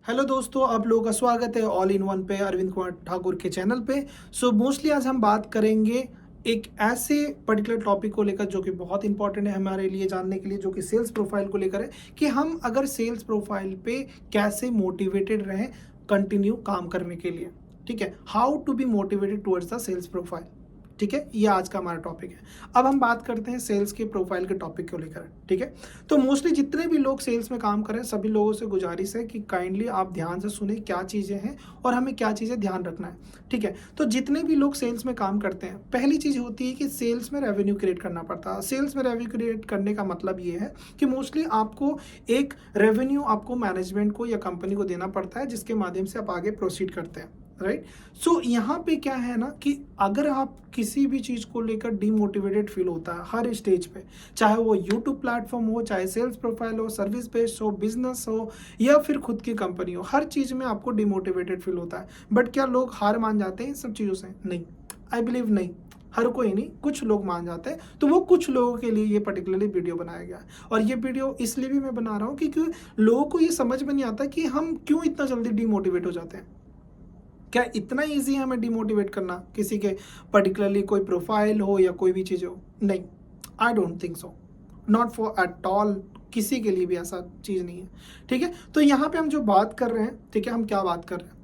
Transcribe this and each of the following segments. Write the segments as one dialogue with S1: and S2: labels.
S1: Hello दोस्तों, आप लोगों का स्वागत है ऑल इन वन पे अरविंद कुमार ठाकुर के चैनल पे। मोस्टली आज हम बात करेंगे एक ऐसे पर्टिकुलर टॉपिक को लेकर जो कि बहुत इंपॉर्टेंट है हमारे लिए जानने के लिए, जो कि सेल्स प्रोफाइल को लेकर है कि हम अगर सेल्स प्रोफाइल पे कैसे मोटिवेटेड रहें कंटिन्यू काम करने के लिए। ठीक है, how to be motivated towards the sales profile. ठीक है, ये आज का हमारा टॉपिक है। अब हम बात करते हैं सेल्स के प्रोफाइल के टॉपिक को लेकर। ठीक है, तो मोस्टली जितने भी लोग सेल्स में काम कर रहे हैं सभी लोगों से गुजारिश है कि काइंडली आप ध्यान से सुने क्या चीज़ें हैं और हमें क्या चीज़ें ध्यान रखना है। ठीक है, तो जितने भी लोग सेल्स में काम करते हैं, पहली चीज़ होती है कि सेल्स में रेवेन्यू क्रिएट करना पड़ता है। सेल्स में रेवेन्यू क्रिएट करने का मतलब ये है कि मोस्टली आपको एक रेवेन्यू आपको मैनेजमेंट को या कंपनी को देना पड़ता है, जिसके माध्यम से आप आगे प्रोसीड करते हैं। राइट, सो यहाँ पे क्या है ना कि अगर आप किसी भी चीज़ को लेकर डीमोटिवेटेड फील होता है हर स्टेज पे, चाहे वो यूट्यूब प्लेटफॉर्म हो, चाहे सेल्स प्रोफाइल हो, सर्विस बेस्ड हो, बिजनेस हो या फिर खुद की कंपनी हो, हर चीज़ में आपको डीमोटिवेटेड फील होता है। बट क्या लोग हार मान जाते हैं इन सब चीज़ों से? नहीं, आई बिलीव नहीं। हर कोई नहीं, कुछ लोग मान जाते हैं। तो वो कुछ लोगों के लिए ये पर्टिकुलरली वीडियो बनाया गया है। और ये वीडियो इसलिए भी मैं बना रहा हूँ क्योंकि लोगों को ये समझ में नहीं आता कि हम क्यों इतना जल्दी डीमोटिवेट हो जाते हैं। क्या इतना इजी है हमें डिमोटिवेट करना किसी के पर्टिकुलरली कोई प्रोफाइल हो या कोई भी चीज़ हो? नहीं, I don't think so, not for at all. किसी के लिए भी ऐसा चीज़ नहीं है। ठीक है, तो यहाँ पे हम जो बात कर रहे हैं, ठीक है, हम क्या बात कर रहे हैं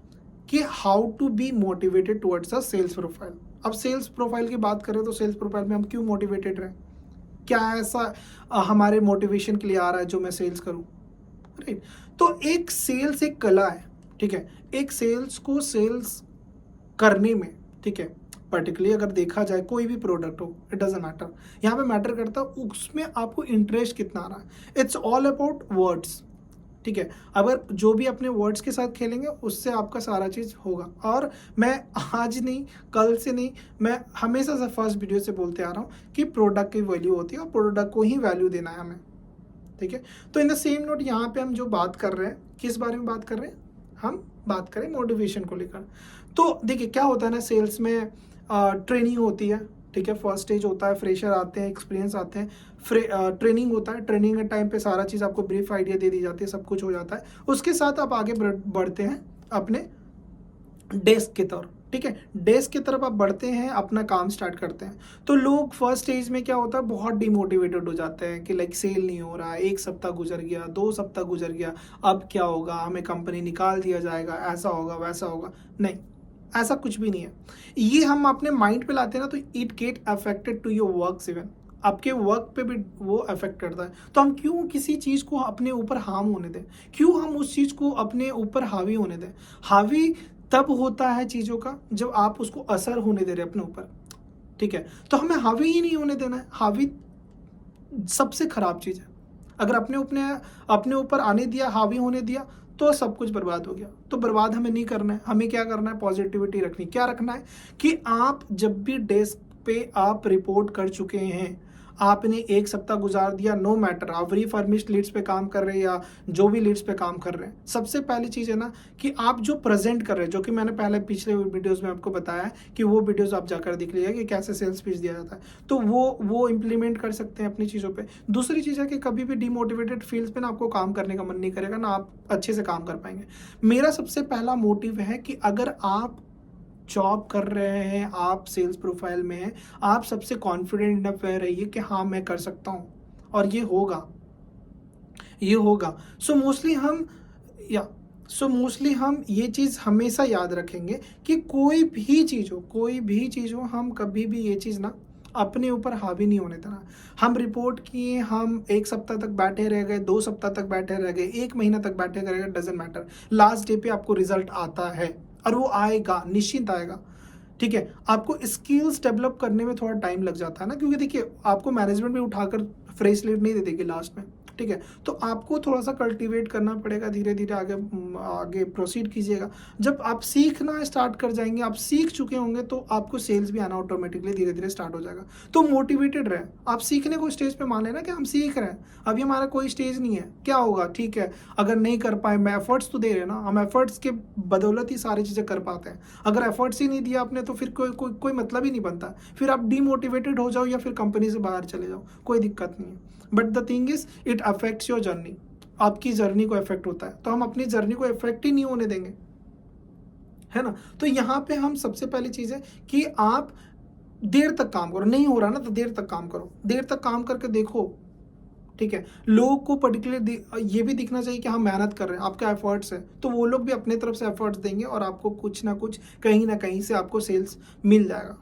S1: कि how to be motivated towards a sales profile. अब सेल्स प्रोफाइल की बात करें तो सेल्स प्रोफाइल में हम क्यों मोटिवेटेड रहें? क्या ऐसा हमारे मोटिवेशन के लिए आ रहा है जो मैं सेल्स करूं? राइट, तो एक सेल्स एक कला है। ठीक है, एक सेल्स को सेल्स करने में, ठीक है, पर्टिकुलरली अगर देखा जाए कोई भी प्रोडक्ट हो, इट डजेंट मैटर, यहाँ पे मैटर करता है उसमें आपको इंटरेस्ट कितना आ रहा है। It's all about words. ठीक है, अगर जो भी अपने वर्ड्स के साथ खेलेंगे उससे आपका सारा चीज़ होगा। और मैं आज नहीं, कल से नहीं, मैं हमेशा से फर्स्ट वीडियो से बोलते आ रहा हूँ कि प्रोडक्ट की वैल्यू होती है और प्रोडक्ट को ही वैल्यू देना है हमें। ठीक है, तो इन द सेम नोट यहाँ पे हम जो बात कर रहे हैं, किस बारे में बात कर रहे हैं? हम बात करें मोटिवेशन को लेकर। तो देखिए क्या होता है ना, सेल्स में ट्रेनिंग होती है। ठीक है, फर्स्ट स्टेज होता है, फ्रेशर आते हैं, एक्सपीरियंस आते हैं, ट्रेनिंग होता है। ट्रेनिंग के टाइम पे सारा चीज़ आपको ब्रीफ आइडिया दे दी जाती है, सब कुछ हो जाता है। उसके साथ आप आगे बढ़ते हैं अपने डेस्क की तरफ। ठीक है, डेस्क की तरफ आप बढ़ते हैं, अपना काम स्टार्ट करते हैं। तो लोग फर्स्ट स्टेज में क्या होता है, बहुत डिमोटिवेटेड हो जाते हैं कि लाइक सेल नहीं हो रहा है, 1 सप्ताह गुजर गया, 2 सप्ताह गुजर गया, अब क्या होगा, हमें कंपनी निकाल दिया जाएगा, ऐसा होगा वैसा होगा। नहीं, ऐसा कुछ भी नहीं है। ये हम अपने माइंड पे लाते हैं ना, तो it get affected to your work even. आपके वर्क पे भी वो अफेक्ट करता है। तो हम क्यों किसी चीज़ को अपने ऊपर हार्म होने दें? क्यों हम उस चीज़ को अपने ऊपर हावी होने दें? हावी तब होता है चीज़ों का जब आप उसको असर होने दे रहे अपने ऊपर। ठीक है, तो हमें हावी ही नहीं होने देना है। हावी सबसे खराब चीज़ है। अगर अपने ऊपर आने दिया, हावी होने दिया, तो सब कुछ बर्बाद हो गया। तो बर्बाद हमें नहीं करना है। हमें क्या करना है? पॉजिटिविटी रखनी। क्या रखना है कि आप जब भी डेस्क पे आप रिपोर्ट कर चुके हैं, आपने 1 सप्ताह गुजार दिया, नो मैटर आप रीफर्मिश्ड लीड्स पे काम कर रहे हैं या जो भी लीड्स पे काम कर रहे हैं, सबसे पहली चीज़ है ना कि आप जो प्रेजेंट कर रहे हैं, जो कि मैंने पहले पिछले वीडियोस में आपको बताया है कि वो वीडियोस आप जाकर देख लीजिए कि कैसे सेल्स पिच दिया जाता है। तो वो इम्प्लीमेंट कर सकते हैं अपनी चीज़ों पे। दूसरी चीज़ है कि कभी भी डिमोटिवेटेड फील्ड पे ना आपको काम करने का मन नहीं करेगा, ना आप अच्छे से काम कर पाएंगे। मेरा सबसे पहला मोटिव है कि अगर आप जॉब कर रहे हैं, आप सेल्स प्रोफाइल में हैं, आप सबसे कॉन्फिडेंट इनफ रहिए कि हाँ मैं कर सकता हूँ और ये होगा, ये होगा। सो मोस्टली हम ये चीज़ हमेशा याद रखेंगे कि कोई भी चीज़ हो, हम कभी भी ये चीज़ ना अपने ऊपर हावी नहीं होने देना। हम रिपोर्ट किए, हम 1 सप्ताह तक बैठे रह गए, 2 सप्ताह तक बैठे रह गए, 1 महीना तक बैठे रह गए, डजेंट मैटर। लास्ट डे पे आपको रिजल्ट आता है और वो आएगा, निश्चिंत आएगा। ठीक है, आपको स्किल्स डेवलप करने में थोड़ा टाइम लग जाता है ना, क्योंकि देखिए आपको मैनेजमेंट भी उठाकर फ्रेश लीड नहीं दे देगी लास्ट में। ठीक है, तो आपको थोड़ा सा कल्टीवेट करना पड़ेगा, धीरे धीरे आगे आगे प्रोसीड कीजिएगा। जब आप सीखना स्टार्ट कर जाएंगे, आप सीख चुके होंगे, तो आपको सेल्स भी आना ऑटोमेटिकली धीरे धीरे स्टार्ट हो जाएगा। तो मोटिवेटेड रहे। आप सीखने को स्टेज पे मान लेना कि हम सीख रहे हैं, अभी हमारा कोई स्टेज नहीं है, क्या होगा, ठीक है, अगर नहीं कर पाए, मैं एफर्ट्स तो दे रहे हैं ना, हम एफर्ट्स के बदौलत ही सारी चीज़ें कर पाते हैं। अगर एफर्ट्स ही नहीं दिया आपने तो फिर कोई मतलब ही नहीं बनता। फिर आप डीमोटिवेटेड हो जाओ या फिर कंपनी से बाहर चले जाओ, कोई दिक्कत नहीं है। But the thing is it affects your journey. आपकी जर्नी को इफेक्ट होता है, तो हम अपनी जर्नी को इफेक्ट ही नहीं होने देंगे, है ना। तो यहाँ पे हम सबसे पहली चीज़ है कि आप देर तक काम करो, नहीं हो रहा ना तो देर तक काम करो, देर तक काम करके देखो, ठीक है। लोगों को पर्टिकुलर ये भी दिखना चाहिए कि हाँ मेहनत कर रहे हैं, आपका एफर्ट्स है, तो वो लोग भी अपने तरफ से एफर्ट्स देंगे और आपको कुछ ना कुछ कहीं ना कहीं से आपको सेल्स मिल जाएगा।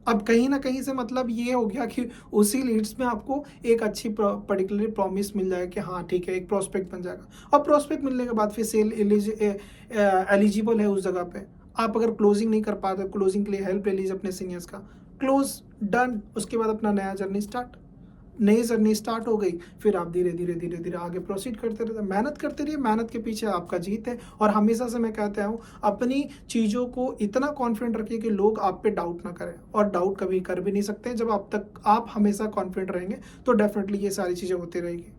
S1: अब कहीं ना कहीं से मतलब ये हो गया कि उसी लीड्स में आपको एक अच्छी पर्टिकुलर प्रॉमिस मिल जाएगा कि हाँ ठीक है, एक प्रोस्पेक्ट बन जाएगा। और प्रोस्पेक्ट मिलने के बाद फिर सेल एलिजिबल है उस जगह पे, आप अगर क्लोजिंग नहीं कर पाते, क्लोजिंग के लिए हेल्प ले लीजिए अपने सीनियर्स का, क्लोज डन, उसके बाद अपना नया जर्नी स्टार्ट, नई जर्नी स्टार्ट हो गई, फिर आप धीरे धीरे धीरे धीरे आगे प्रोसीड करते रहते, मेहनत करते रहिए, मेहनत के पीछे आपका जीत है। और हमेशा से मैं कहता हूँ अपनी चीज़ों को इतना कॉन्फिडेंट रखिए कि लोग आप पे डाउट ना करें, और डाउट कभी कर भी नहीं सकते। जब आप तक आप हमेशा कॉन्फिडेंट रहेंगे तो डेफिनेटली ये सारी चीज़ें होती रहेगी।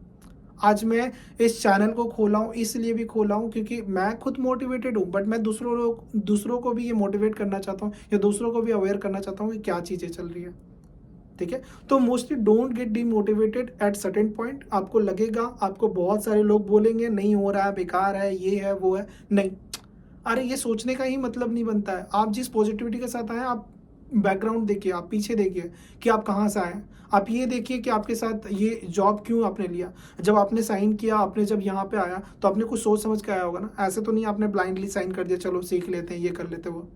S1: आज मैं इस चैनल को खोला हूँ, इसलिए भी खोला हूँ क्योंकि मैं खुद मोटिवेटेड हूँ, बट मैं दूसरों को भी ये मोटिवेट करना चाहता हूँ, या दूसरों को भी अवेयर करना चाहता हूँ कि क्या चीज़ें चल रही है, ठीक है। तो mostly don't get demotivated at certain point. आपको लगेगा, आपको बहुत सारे लोग बोलेंगे नहीं हो रहा है, बेकार है, ये है वो है, नहीं, अरे ये सोचने का ही मतलब नहीं बनता है। आप जिस पॉजिटिविटी के साथ आए, आप बैकग्राउंड देखिए, आप पीछे देखिए कि आप कहाँ से आए, आप ये देखिए कि आपके साथ ये जॉब क्यों आपने लिया, जब आपने साइन किया, आपने जब यहाँ पे आया तो आपने कुछ सोच समझ के आया होगा ना, ऐसे तो नहीं आपने ब्लाइंडली साइन कर दिया चलो सीख लेते हैं, ये कर लेते, वो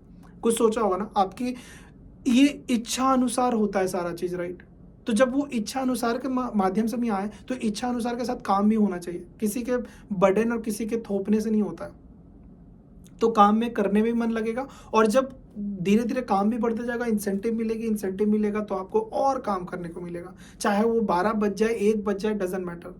S1: कुछ सोचा होगा ना। आपकी ये इच्छा अनुसार होता है सारा चीज, राइट। तो जब वो इच्छा अनुसार के माध्यम से भी आए तो इच्छा अनुसार के साथ काम भी होना चाहिए, किसी के बर्डन और किसी के थोपने से नहीं होता है। तो काम में करने में मन लगेगा, और जब धीरे धीरे काम भी बढ़ते जाएगा, इंसेंटिव मिलेगी, इंसेंटिव मिलेगा तो आपको और काम करने को मिलेगा, चाहे वो 12 बज जाए, 1 बज जाए, doesn't matter.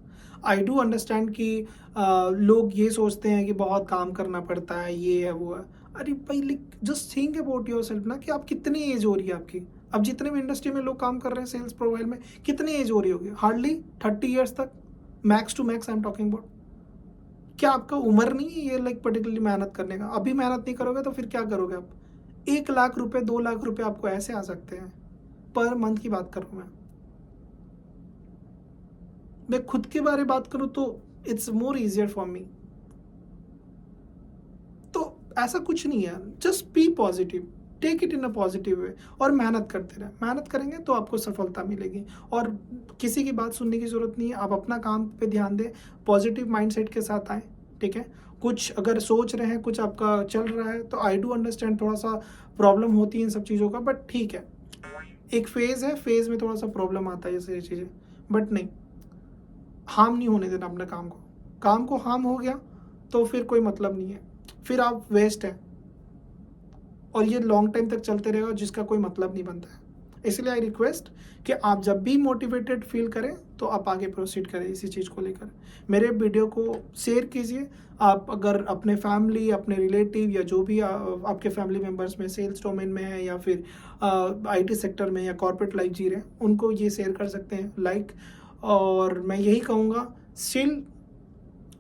S1: I do understand कि लोग ये सोचते हैं कि बहुत काम करना पड़ता है, ये है वो है। अरे भाई just think about your self ना, कि आप कितनी एज हो रही है आपकी। अब जितने भी इंडस्ट्री में लोग काम कर रहे हैं सेल्स प्रोफाइल में, कितनी एज हो रही होगी, हार्डली 30 ईयर्स तक, max to max I am talking about. क्या आपका उम्र नहीं है ये पर्टिकुलरली मेहनत करने का? अभी मेहनत नहीं करोगे तो फिर क्या करोगे आप? 1 लाख रुपए, 2 लाख रुपए आपको ऐसे आ सकते हैं पर मंथ की बात करूं मैं खुद के बारे में बात करूं तो it's more easier for me. तो ऐसा कुछ नहीं है, just be positive, take it in a positive way, और मेहनत करते रहे, मेहनत करेंगे तो आपको सफलता मिलेगी। और किसी की बात सुनने की जरूरत नहीं है, आप अपना काम पे ध्यान दें, पॉजिटिव माइंडसेट के साथ आए, ठीक है। कुछ अगर सोच रहे हैं, कुछ आपका चल रहा है, तो आई डू अंडरस्टैंड थोड़ा सा प्रॉब्लम होती है इन सब चीज़ों का, बट ठीक है, एक फेज है, फेज में थोड़ा सा प्रॉब्लम आता है ये सारी चीज़ें, बट नहीं, हार्म नहीं होने देना अपने काम को। काम को हार्म हो गया तो फिर कोई मतलब नहीं है, फिर आप वेस्ट हैं, और ये लॉन्ग टाइम तक चलते रहेगा जिसका कोई मतलब नहीं बनता है। इसलिए आई रिक्वेस्ट कि आप जब भी मोटिवेटेड फील करें तो आप आगे प्रोसीड करें इसी चीज़ को लेकर। मेरे वीडियो को शेयर कीजिए। आप अगर अपने फैमिली, अपने रिलेटिव, या जो भी आपके फैमिली मेम्बर्स में सेल्स डोमेन में है, या फिर आईटी सेक्टर में, या कॉर्पोरेट लाइफ जी रहे हैं, उनको ये शेयर कर सकते हैं, लाइक। और मैं यही कहूँगा, स्टिल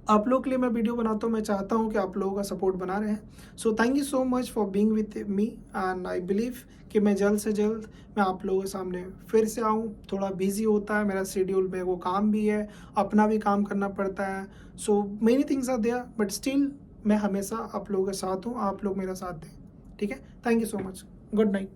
S1: आप लोग के लिए मैं वीडियो बनाता हूँ, मैं चाहता हूँ कि आप लोगों का सपोर्ट बना रहे हैं। So thank you so much for being with me, and I believe कि मैं जल्द से जल्द मैं आप लोगों के सामने फिर से आऊँ। थोड़ा बिजी होता है मेरा शेड्यूल में, वो काम भी है, अपना भी काम करना पड़ता है, so many things are there, but still मैं हमेशा आप लोगों के साथ हूँ, आप लोग मेरा साथ दें, ठीक है। Thank you so much, good night.